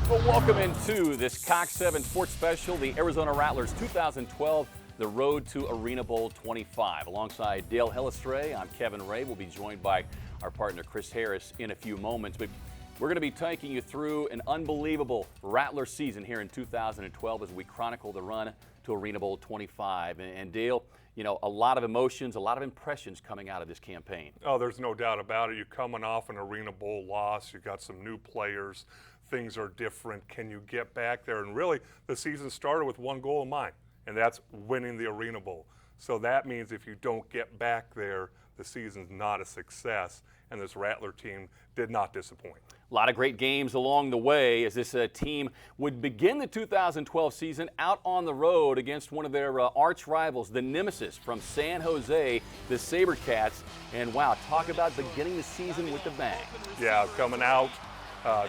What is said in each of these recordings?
Well, welcome into this Cox 7 Sports Special, the Arizona Rattlers 2012, the Road to Arena Bowl 25. Alongside Dale Hillestray, I'm Kevin Ray. We'll be joined by our partner Chris Harris in a few moments. But we're going to be taking you through an unbelievable Rattler season here in 2012 as we chronicle the run to Arena Bowl 25. And Dale, you know, a lot of emotions, a lot of impressions coming out of this campaign. Oh, there's no doubt about it. You're coming off an Arena Bowl loss. You got some new players. Things are different. Can you get back there? And really, the season started with one goal in mind, and that's winning the Arena Bowl. So that means if you don't get back there, the season's not a success, and this Rattler team did not disappoint. A lot of great games along the way as this team would begin the 2012 season out on the road against one of their arch rivals, the nemesis from San Jose, the SaberCats. And wow, talk about beginning the season with a bang. Yeah, coming out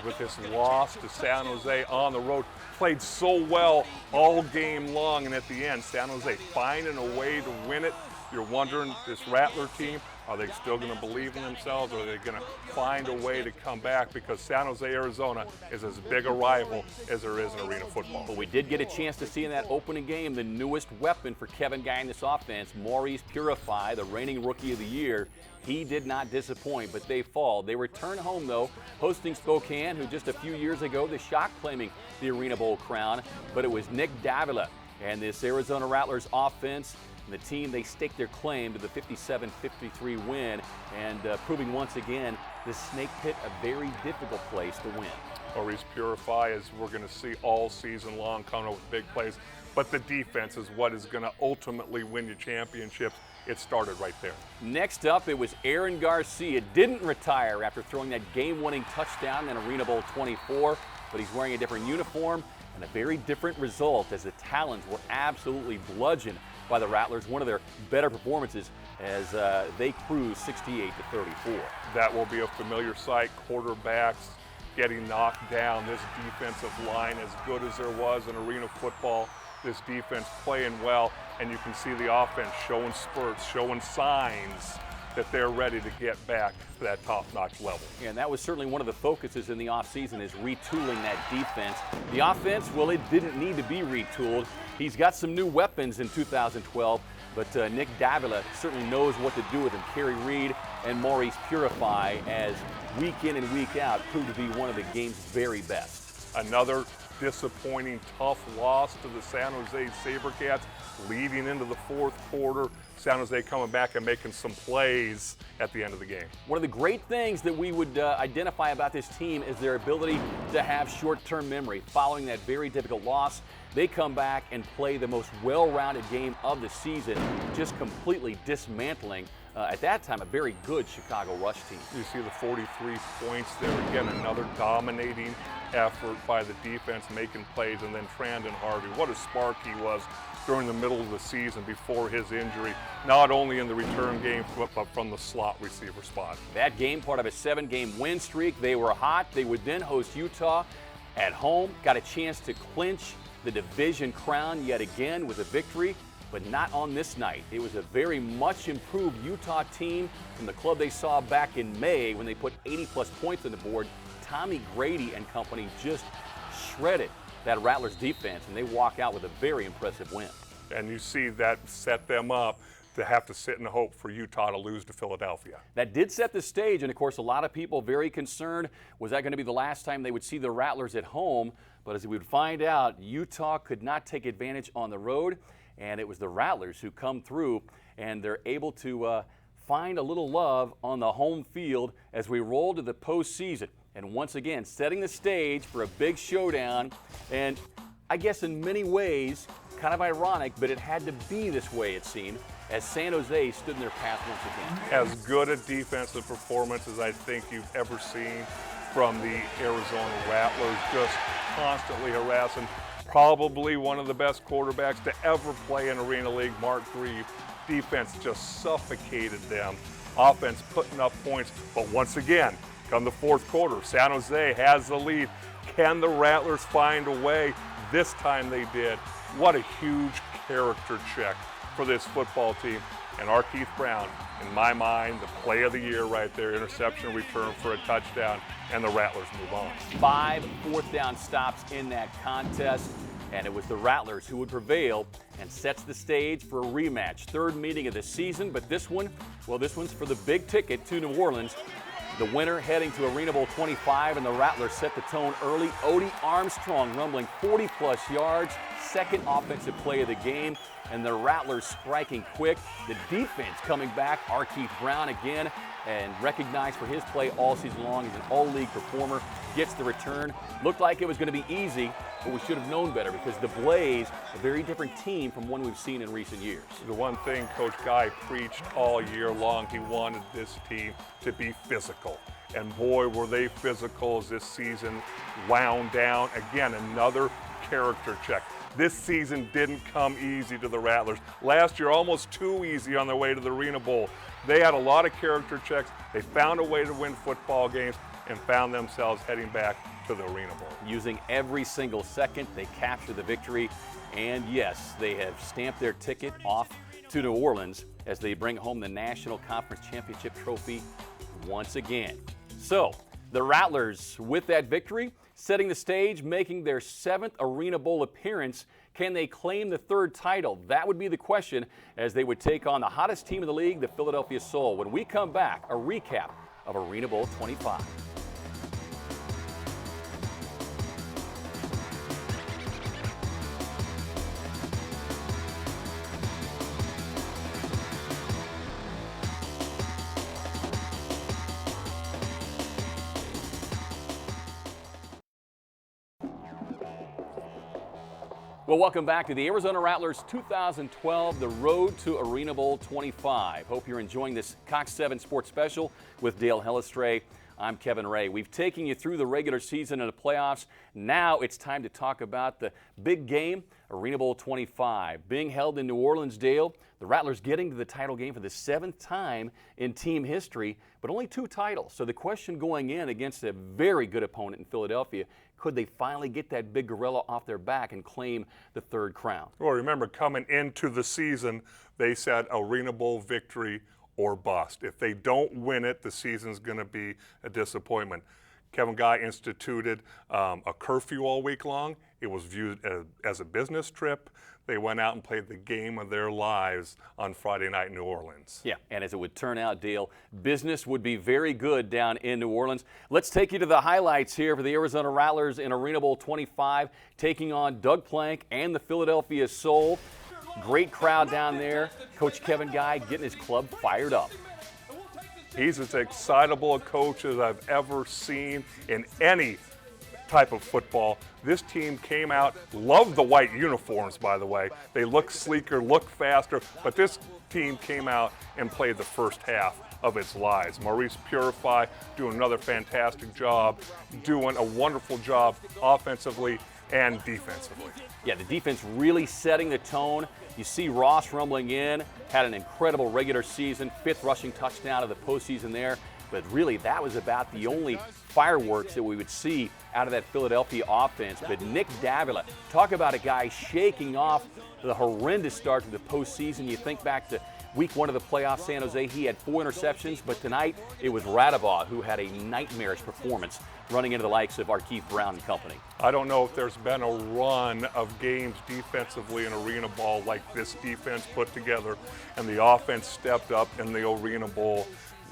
with this loss to San Jose on the road, played so well all game long, and at the end, San Jose finding a way to win it. You're wondering, this Rattler team, are they still going to believe in themselves, or are they going to find a way to come back? Because San Jose, Arizona is as big a rival as there is in arena football. But we did get a chance to see in that opening game the newest weapon for Kevin Guy in this offense, Maurice Purify, the reigning Rookie of the Year. He did not disappoint, but they fall. They return home, though, hosting Spokane, who just a few years ago, the shock claiming the Arena Bowl crown. But it was Nick Davila and this Arizona Rattlers offense. And the team, they staked their claim to the 57-53 win, and proving once again the Snake Pit a very difficult place to win. Maurice Purify, as we're going to see all season long, coming up with big plays. But the defense is what is going to ultimately win you championships. It started right there. Next up, it was Aaron Garcia. Didn't retire after throwing that game-winning touchdown in Arena Bowl 24, but he's wearing a different uniform and a very different result as the Talons were absolutely bludgeoned by the Rattlers, one of their better performances as they cruise 68-34. That will be a familiar sight. Quarterbacks getting knocked down. This defensive line, as good as there was in arena football, this defense playing well, and you can see the offense showing spurts, showing signs that they're ready to get back to that top-notch level. And that was certainly one of the focuses in the offseason, is retooling that defense. The offense, well, it didn't need to be retooled. He's got some new weapons in 2012, but Nick Davila certainly knows what to do with them. Kerry Reed and Maurice Purify, as week in and week out, proved to be one of the game's very best. Another disappointing, tough loss to the San Jose SaberCats, leading into the fourth quarter. San Jose coming back and making some plays at the end of the game. One of the great things that we would identify about this team is their ability to have short-term memory. Following that very difficult loss, they come back and play the most well-rounded game of the season, just completely dismantling, at that time, a very good Chicago Rush team. You see the 43 points there. Again, another dominating effort by the defense, making plays, and then Trandon Harvey. What a spark he was during the middle of the season before his injury, not only in the return game, but from the slot receiver spot. That game, part of a 7-game win streak. They were hot. They would then host Utah at home, got a chance to clinch the division crown yet again with a victory, but not on this night. It was a very much improved Utah team from the club they saw back in May when they put 80-plus points on the board. Tommy Grady and company just shredded that Rattlers defense, and they walk out with a very impressive win. And you see that set them up to have to sit and hope for Utah to lose to Philadelphia. That did set the stage, and of course a lot of people very concerned, was that going to be the last time they would see the Rattlers at home? But as we would find out, Utah could not take advantage on the road, and it was the Rattlers who come through, and they're able to find a little love on the home field as we roll to the postseason. And once again, setting the stage for a big showdown, and I guess in many ways, kind of ironic, but it had to be this way, it seemed, as San Jose stood in their path once again. As good a defensive performance as I think you've ever seen from the Arizona Rattlers, just constantly harassing probably one of the best quarterbacks to ever play in Arena League, Mark Grieve. Defense just suffocated them. Offense putting up points, but once again, come the fourth quarter, San Jose has the lead. Can the Rattlers find a way? This time they did. What a huge character check for this football team. And Keith Brown, in my mind, the play of the year right there, interception return for a touchdown, and the Rattlers move on. 5 fourth-down stops in that contest, and it was the Rattlers who would prevail and sets the stage for a rematch. Third meeting of the season, but this one, well, this one's for the big ticket to New Orleans. The winner heading to Arena Bowl 25, and the Rattlers set the tone early. Odie Armstrong rumbling 40-plus yards, second offensive play of the game, and the Rattlers striking quick. The defense coming back. Keith Brown again, and recognized for his play all season long. He's an all-league performer. Gets the return. Looked like it was going to be easy, but we should have known better because the Blaze, a very different team from one we've seen in recent years. The one thing Coach Guy preached all year long, he wanted this team to be physical. And boy, were they physical as this season wound down. Again, another character check. This season didn't come easy to the Rattlers. Last year, almost too easy on their way to the Arena Bowl. They had a lot of character checks. They found a way to win football games and found themselves heading back to the Arena Bowl. Using every single second, they captured the victory. And yes, they have stamped their ticket off to New Orleans as they bring home the National Conference Championship trophy once again. So, the Rattlers, with that victory, setting the stage, making their 7th Arena Bowl appearance. Can they claim the 3rd title? That would be the question as they would take on the hottest team in the league, the Philadelphia Soul. When we come back, a recap of Arena Bowl 25. Well, welcome back to the Arizona Rattlers 2012, the road to Arena Bowl 25. Hope you're enjoying this Cox 7 Sports Special with Dale Hellestray. I'm Kevin Ray. We've taken you through the regular season and the playoffs. Now it's time to talk about the big game, Arena Bowl 25. Being held in New Orleans, Dale, the Rattlers getting to the title game for the 7th time in team history, but only 2 titles. So the question going in against a very good opponent in Philadelphia, could they finally get that big gorilla off their back and claim the 3rd crown? Well, remember, coming into the season, they said Arena Bowl victory or bust. If they don't win it, the season's going to be a disappointment. Kevin Guy instituted a curfew all week long. It was viewed as a business trip. They went out and played the game of their lives on Friday night in New Orleans. Yeah, and as it would turn out, Dale, business would be very good down in New Orleans. Let's take you to the highlights here for the Arizona Rattlers in Arena Bowl 25, taking on Doug Plank and the Philadelphia Soul. Great crowd down there. Coach Kevin Guy getting his club fired up. He's as excitable a coach as I've ever seen in any type of football. This team came out, loved the white uniforms, by the way. They look sleeker, look faster, but this team came out and played the first half of its lives. Maurice Purify doing another fantastic job, doing a wonderful job offensively and defensively. Yeah, the defense really setting the tone. You see Ross rumbling in, had an incredible regular season, 5th rushing touchdown of the postseason there. But really, that was about the only fireworks that we would see out of that Philadelphia offense. But Nick Davila, talk about a guy shaking off the horrendous start to the postseason. You think back to week 1 of the playoffs, San Jose, he had 4 interceptions. But tonight, it was Rattlers who had a nightmarish performance running into the likes of Keith Brown and company. I don't know if there's been a run of games defensively in Arena Bowl like this defense put together, and the offense stepped up in the Arena Bowl.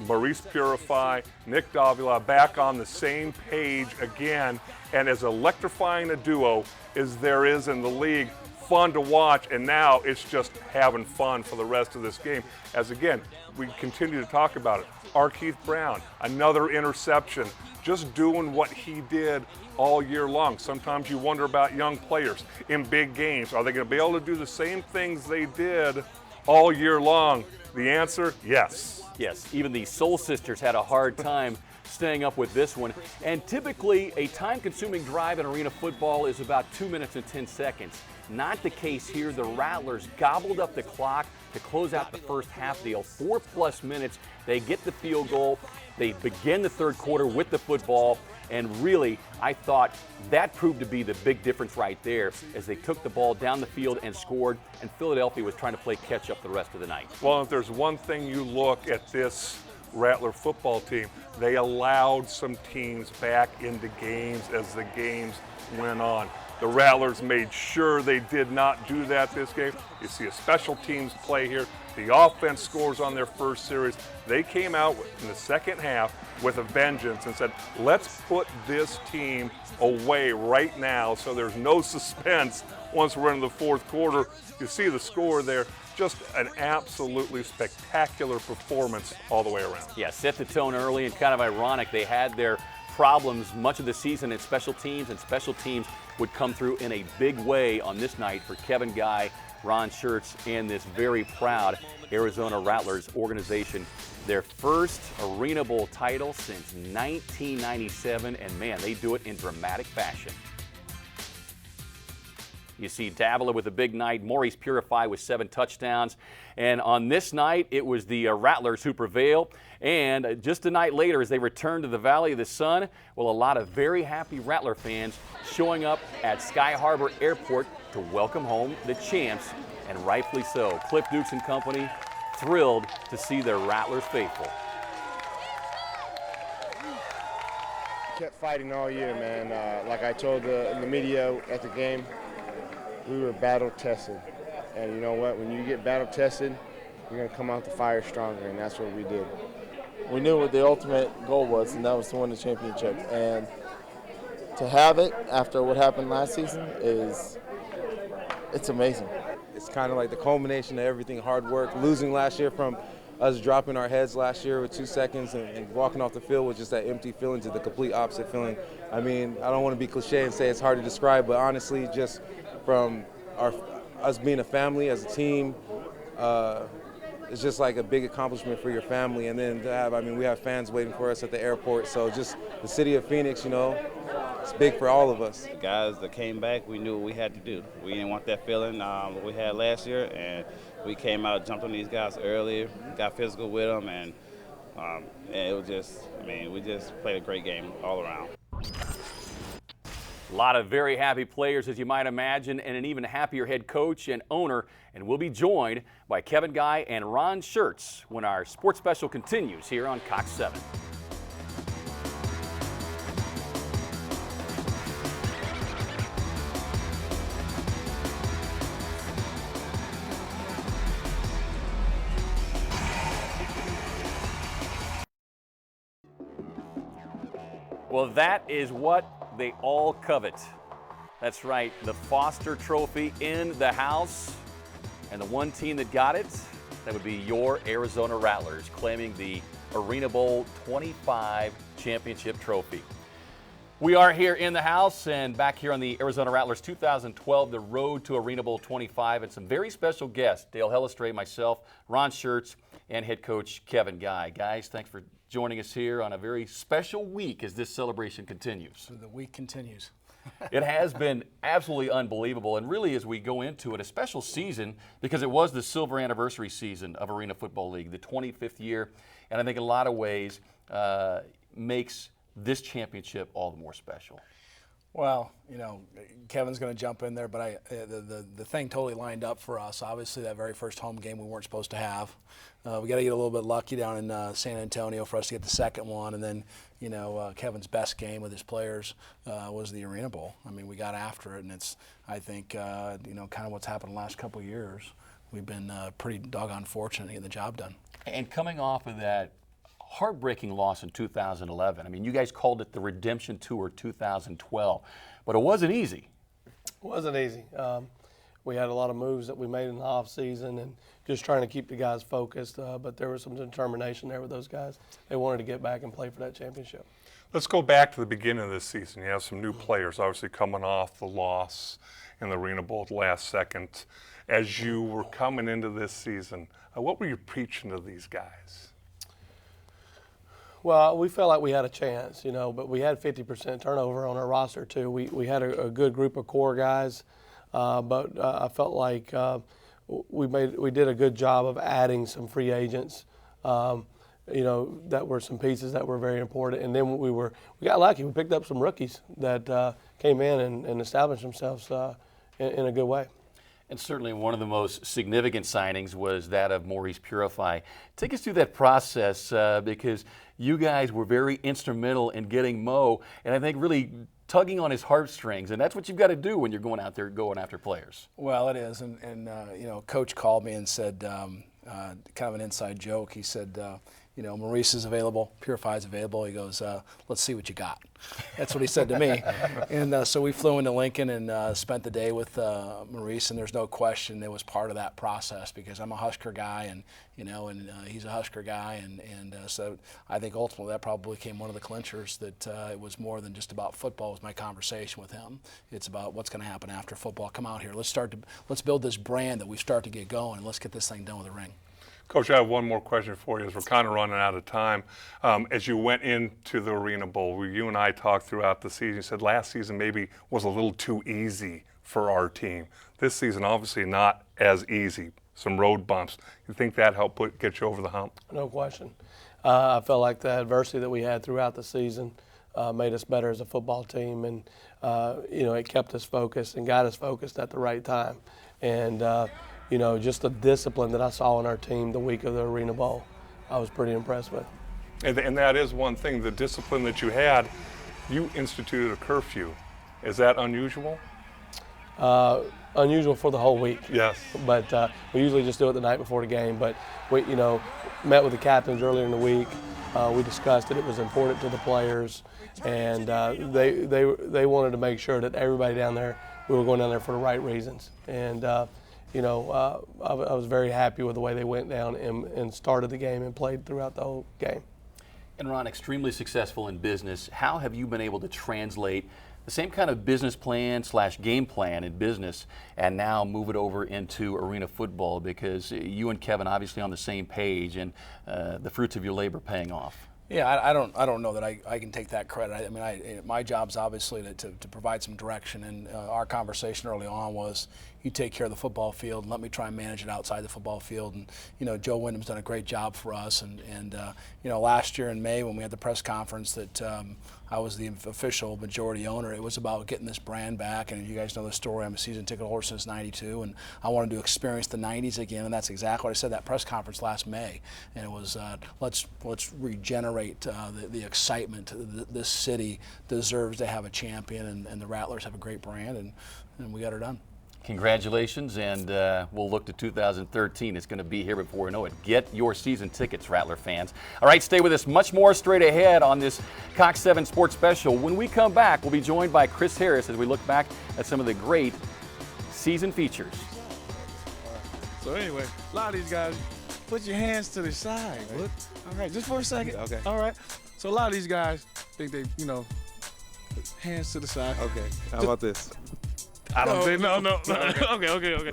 Maurice Purify, Nick Davila back on the same page again, and as electrifying a duo as there is in the league, fun to watch, and now it's just having fun for the rest of this game. As again, we continue to talk about it. Keith Brown, another interception, just doing what he did all year long. Sometimes you wonder about young players in big games. Are they going to be able to do the same things they did all year long? The answer, yes. Yes, even the Soul Sisters had a hard time staying up with this one. And typically, a time-consuming drive in arena football is about 2 minutes and 10 seconds. Not the case here. The Rattlers gobbled up the clock to close out the first half deal. 4+ minutes. They get the field goal. They begin the third quarter with the football. And really, I thought that proved to be the big difference right there as they took the ball down the field and scored, and Philadelphia was trying to play catch up the rest of the night. Well, if there's one thing you look at this Rattler football team, they allowed some teams back into games as the games went on. The Rattlers made sure they did not do that this game. You see a special teams play here. The offense scores on their first series. They came out in the second half with a vengeance and said, let's put this team away right now so there's no suspense once we're in the fourth quarter. You see the score there. Just an absolutely spectacular performance all the way around. Yeah, set the tone early, and kind of ironic, they had their problems much of the season in special teams, and special teams would come through in a big way on this night for Kevin Guy, Ron Schertz, and this very proud Arizona Rattlers organization. Their first Arena Bowl title since 1997, and man, they do it in dramatic fashion. You see Davila with a big night, Maurice Purify with 7 touchdowns. And on this night, it was the Rattlers who prevail. And just a night later, as they return to the Valley of the Sun, well, a lot of very happy Rattler fans showing up at Sky Harbor Airport to welcome home the champs, and rightfully so. Cliff Dukes and company thrilled to see their Rattlers faithful. Kept fighting all year, man. Like I told the media at the game, we were battle tested. And you know what? When you get battle tested, you're going to come out the fire stronger, and that's what we did. We knew what the ultimate goal was, and that was to win the championship. And to have it after what happened last season it's amazing. It's kind of like the culmination of everything, hard work. Losing last year from us dropping our heads last year with 2 seconds and walking off the field with just that empty feeling to the complete opposite feeling. I mean, I don't want to be cliche and say it's hard to describe, but honestly, just from us being a family as a team, it's just like a big accomplishment for your family. And then to have, I mean, we have fans waiting for us at the airport. So just the city of Phoenix, you know, it's big for all of us. The guys that came back, we knew what we had to do. We didn't want that feeling we had last year, and we came out, jumped on these guys early, got physical with them, and it was just, I mean, we just played a great game all around. A lot of very happy players, as you might imagine, and an even happier head coach and owner. And we'll be joined by Kevin Guy and Ron Schertz when our sports special continues here on Cox 7. Well, that is what they all covet. That's right, the Foster Trophy in the house. And the one team that got it, that would be your Arizona Rattlers, claiming the Arena Bowl 25 championship trophy. We are here in the house and back here on the Arizona Rattlers 2012, the road to Arena Bowl 25, and some very special guests, Dale Hellestrate, myself, Ron Schertz, and head coach Kevin Guy. Guys, thanks for joining us here on a very special week as this celebration continues. So the week continues. It has been absolutely unbelievable, and really as we go into it, a special season because it was the silver anniversary season of Arena Football League, the 25th year, and I think in a lot of ways makes this championship all the more special. Well, you know, Kevin's going to jump in there, but the thing totally lined up for us. Obviously, that very first home game we weren't supposed to have. We got to get a little bit lucky down in San Antonio for us to get the second one, and then, you know, Kevin's best game with his players was the Arena Bowl. I mean, we got after it, and it's, I think, you know, kind of what's happened the last couple of years. We've been pretty doggone fortunate to get the job done. And coming off of that heartbreaking loss in 2011. I mean, you guys called it the Redemption Tour 2012, but it wasn't easy. It wasn't easy. We had a lot of moves that we made in the off season and just trying to keep the guys focused, but there was some determination there with those guys. They wanted to get back and play for that championship. Let's go back to the beginning of this season. You have some new players, obviously coming off the loss in the Arena Bowl at the last second. As you were coming into this season, what were you preaching to these guys? Well, we felt like we had a chance, you know, but we had 50% turnover on our roster too. We had a good group of core guys, but I felt like we did a good job of adding some free agents. That were some pieces that were very important. And then we got lucky. We picked up some rookies that came in and established themselves in a good way. And certainly one of the most significant signings was that of Maurice Purify. Take us through that process because you guys were very instrumental in getting Mo, and I think really tugging on his heartstrings, and that's what you've got to do when you're going out there going after players. Well, it is, and Coach called me and said, kind of an inside joke. He said, Maurice is available, Purify's available. He goes, let's see what you got. That's what he said to me. And so we flew into Lincoln and spent the day with Maurice, and there's no question it was part of that process because I'm a Husker guy, and he's a Husker guy, and so I think ultimately that probably became one of the clinchers that it was more than just about football. It was my conversation with him. It's about what's going to happen after football. Come out here, let's build this brand that we start to get going, and let's get this thing done with a ring. Coach, I have one more question for you as we're kind of running out of time. As you went into the Arena Bowl, you and I talked throughout the season. You said last season maybe was a little too easy for our team. This season obviously not as easy, some road bumps. You think that helped get you over the hump? No question. I felt like the adversity that we had throughout the season made us better as a football team, and it kept us focused and got us focused at the right time. And just the discipline that I saw in our team the week of the Arena Bowl, I was pretty impressed with. And that is one thing, the discipline that you had. You instituted a curfew. Is that unusual? Unusual for the whole week. Yes. But we usually just do it the night before the game. But we, met with the captains earlier in the week. We discussed it. It was important to the players, and they wanted to make sure that everybody down there, we were going down there for the right reasons. And I was very happy with the way they went down and started the game and played throughout the whole game. And Ron, extremely successful in business. How have you been able to translate the same kind of business plan / game plan in business and now move it over into arena football? Because you and Kevin obviously on the same page, and the fruits of your labor paying off. Yeah, I don't know that I can take that credit. My job's obviously to provide some direction, and our conversation early on was, you take care of the football field and let me try and manage it outside the football field. And Joe Wyndham's done a great job for us. And last year in May when we had the press conference that I was the official majority owner, it was about getting this brand back. And you guys know the story. I'm a season ticket holder since '92, and I wanted to experience the '90s again. And that's exactly what I said at that press conference last May. And it was let's regenerate the excitement. This city deserves to have a champion, and the Rattlers have a great brand, and we got her done. Congratulations, and we'll look to 2013. It's going to be here before we know it. Get your season tickets, Rattler fans. All right, stay with us. Much more straight ahead on this Cox 7 Sports Special. When we come back, we'll be joined by Chris Harris as we look back at some of the great season features. So anyway, a lot of these guys, put your hands to the side. Right. All right, just for a second. Okay. All right. So a lot of these guys think they, hands to the side. Okay. How about this? I don't think, no. Okay.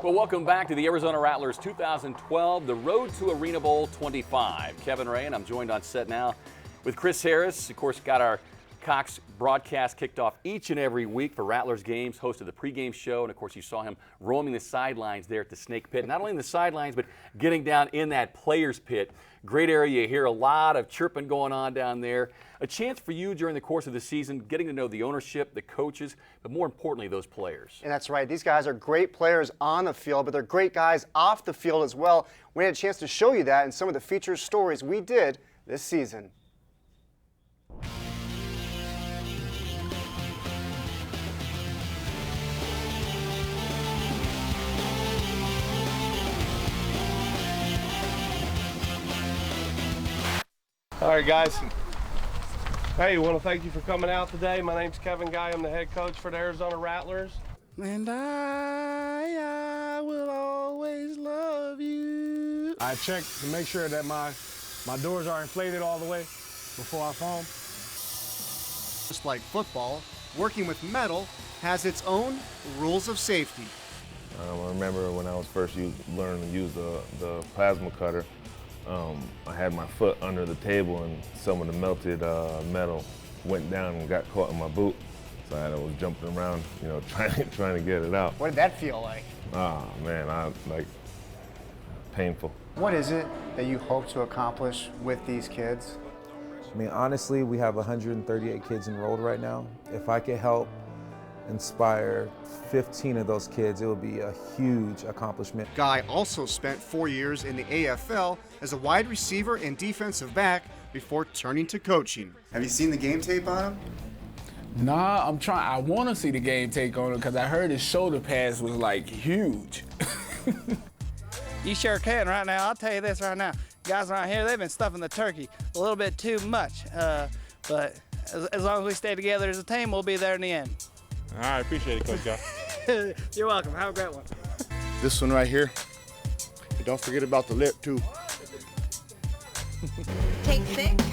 Well, welcome back to the Arizona Rattlers 2012, the Road to Arena Bowl 25. Kevin Ray, and I'm joined on set now with Chris Harris. Of course, got our Cox broadcast kicked off each and every week for Rattlers games, hosted the pregame show, and of course you saw him roaming the sidelines there at the Snake Pit. Not only in the sidelines, but getting down in that players pit. Great area. You hear a lot of chirping going on down there. A chance for you during the course of the season, getting to know the ownership, the coaches, but more importantly, those players. And that's right. These guys are great players on the field, but they're great guys off the field as well. We had a chance to show you that in some of the featured stories we did this season. All right, guys. Hey, want to thank you for coming out today. My name's Kevin Guy. I'm the head coach for the Arizona Rattlers. And I will always love you. I check to make sure that my doors are inflated all the way before I foam. Just like football, working with metal has its own rules of safety. I remember when I was first learning to use the plasma cutter, I had my foot under the table and some of the melted metal went down and got caught in my boot. So I was jumping around, trying to get it out. What did that feel like? Oh man, painful. What is it that you hope to accomplish with these kids? I mean, honestly, we have 138 kids enrolled right now. If I could help inspire 15 of those kids, it would be a huge accomplishment. Guy also spent 4 years in the AFL as a wide receiver and defensive back before turning to coaching. Have you seen the game tape on him? Nah, I'm trying. I want to see the game take on him because I heard his shoulder pass was like huge. You sure can right now. I'll tell you this right now. Guys around here, they've been stuffing the turkey a little bit too much. But as long as we stay together as a team, we'll be there in the end. All right, appreciate it, Coach Guy. You're welcome. Have a great one. This one right here. And don't forget about the lip, too. Take 6.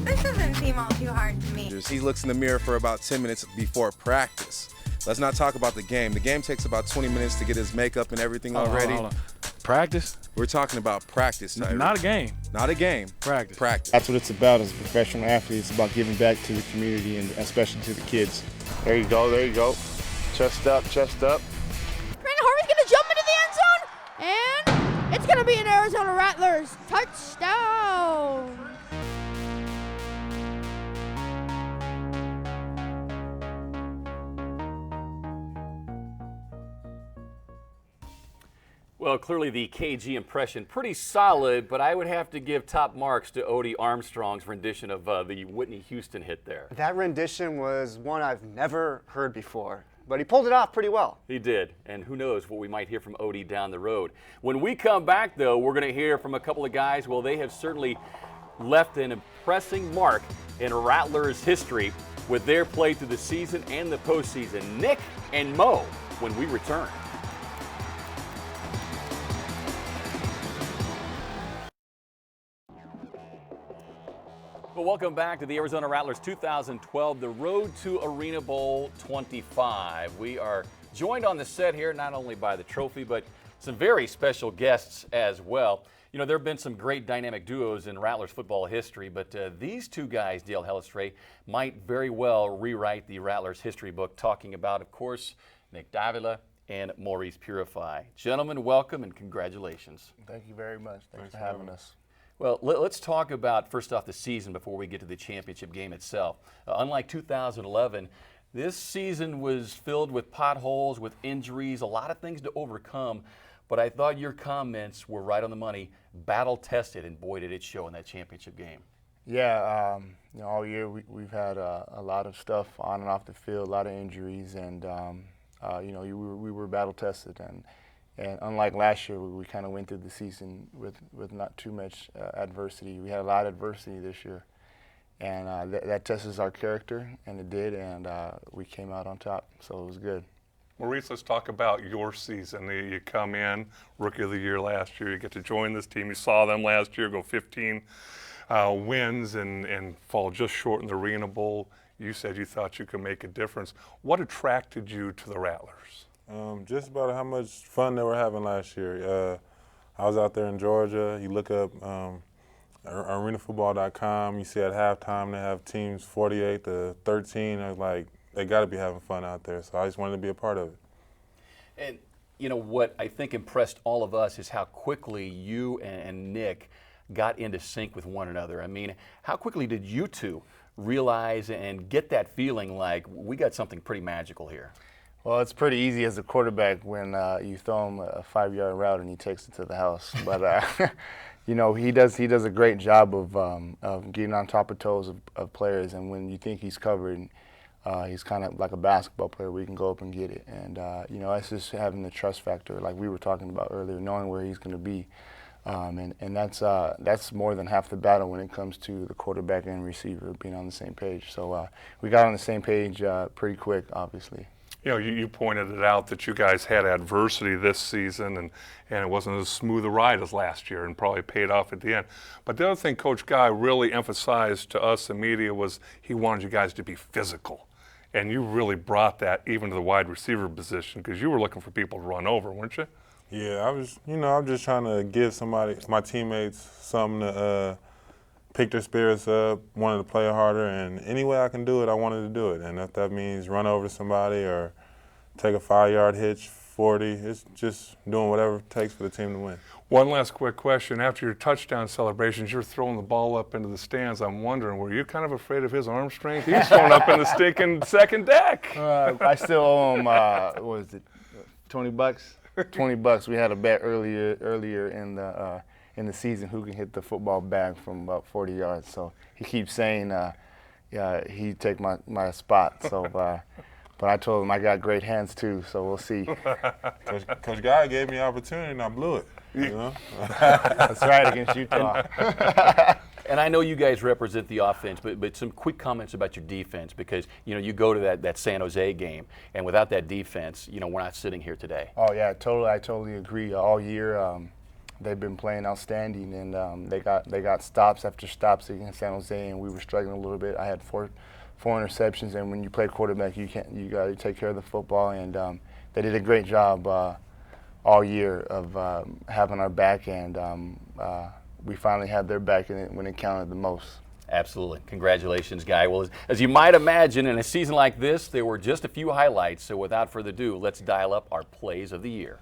This doesn't seem all too hard to me. He looks in the mirror for about 10 minutes before practice. Let's not talk about the game. The game takes about 20 minutes to get his makeup and everything already. Hold on. Practice? We're talking about practice, Tyree. Not a game. Not a game. Practice. Practice. That's what it's about as a professional athlete. It's about giving back to the community and especially to the kids. There you go, there you go. Chest up, chest up. Brandon Harvey's going to jump into the end zone, and it's going to be an Arizona Rattlers touchdown. Well, clearly the KG impression pretty solid, but I would have to give top marks to Odie Armstrong's rendition of the Whitney Houston hit there. That rendition was one I've never heard before, but he pulled it off pretty well. He did, and who knows what we might hear from Odie down the road. When we come back, though, we're going to hear from a couple of guys. Well, they have certainly left an impressive mark in Rattlers history with their play through the season and the postseason. Nick and Mo when we return. Well, welcome back to the Arizona Rattlers 2012, the Road to Arena Bowl 25. We are joined on the set here not only by the trophy, but some very special guests as well. You know, there have been some great dynamic duos in Rattlers football history, but these two guys, Dale Hellestray, might very well rewrite the Rattlers history book, talking about, of course, Nick Davila and Maurice Purify. Gentlemen, welcome and congratulations. Thank you very much. Thanks for having us. Well, let's talk about, first off, the season before we get to the championship game itself. Unlike 2011, this season was filled with potholes, with injuries, a lot of things to overcome, but I thought your comments were right on the money, battle-tested, and boy, did it show in that championship game. Yeah, all year we've had a lot of stuff on and off the field, a lot of injuries, and we were battle-tested. And unlike last year, we kind of went through the season with not too much adversity. We had a lot of adversity this year, and that tests our character, and it did, and we came out on top, so it was good. Maurice, let's talk about your season. You come in, Rookie of the Year last year, you get to join this team. You saw them last year go 15 wins and fall just short in the Arena Bowl. You said you thought you could make a difference. What attracted you to the Rattlers? Just about how much fun they were having last year. I was out there in Georgia. You look up arenafootball.com. You see at halftime they have teams 48 to 13. I was like, they got to be having fun out there. So I just wanted to be a part of it. And you know what I think impressed all of us is how quickly you and Nick got into sync with one another. I mean, how quickly did you two realize and get that feeling like we got something pretty magical here? Well, it's pretty easy as a quarterback when you throw him a 5-yard route and he takes it to the house. But he does a great job of getting on top of toes of players. And when you think he's covered, he's kind of like a basketball player where you can go up and get it. And it's just having the trust factor, like we were talking about earlier, knowing where he's going to be. And that's more than half the battle when it comes to the quarterback and receiver being on the same page. So we got on the same page pretty quick, obviously. You know, you pointed it out that you guys had adversity this season, and it wasn't as smooth a ride as last year and probably paid off at the end. But the other thing Coach Guy really emphasized to us, the media, was he wanted you guys to be physical. And you really brought that even to the wide receiver position because you were looking for people to run over, weren't you? Yeah, I'm just trying to give my teammates something to pick their spirits up, wanted to play harder, and any way I can do it, I wanted to do it. And if that means run over somebody or take a 5-yard hitch, 40, it's just doing whatever it takes for the team to win. One last quick question. After your touchdown celebrations, you're throwing the ball up into the stands. I'm wondering, were you kind of afraid of his arm strength? He's thrown up in the stinking second deck. I still owe him, what was it, $20? $20. We had a bet earlier in the season who can hit the football bag from about 40 yards. So he keeps saying he'd take my spot. So, but I told him I got great hands too. So we'll see. Coach Guy gave me an opportunity and I blew it. You know? That's right, against Utah. And I know you guys represent the offense, but some quick comments about your defense, because you go to that San Jose game, and without that defense, we're not sitting here today. Oh yeah, I totally agree. All year they've been playing outstanding, and they got stops after stops against San Jose, and we were struggling a little bit. I had four interceptions, and when you play quarterback, you got to take care of the football, and they did a great job all year of having our back, and we finally had their back when it counted the most. Absolutely. Congratulations, Guy. Well, as you might imagine, in a season like this, there were just a few highlights, so without further ado, let's dial up our plays of the year.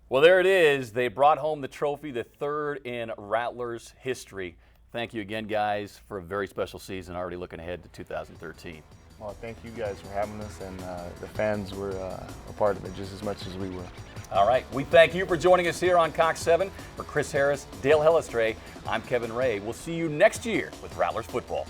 Well, there it is. They brought home the trophy, the third in Rattlers history. Thank you again, guys, for a very special season. Already looking ahead to 2013. Well, thank you guys for having us, and the fans were a part of it just as much as we were. All right. We thank you for joining us here on Cox 7. For Chris Harris, Dale Hellestray, I'm Kevin Ray. We'll see you next year with Rattlers football.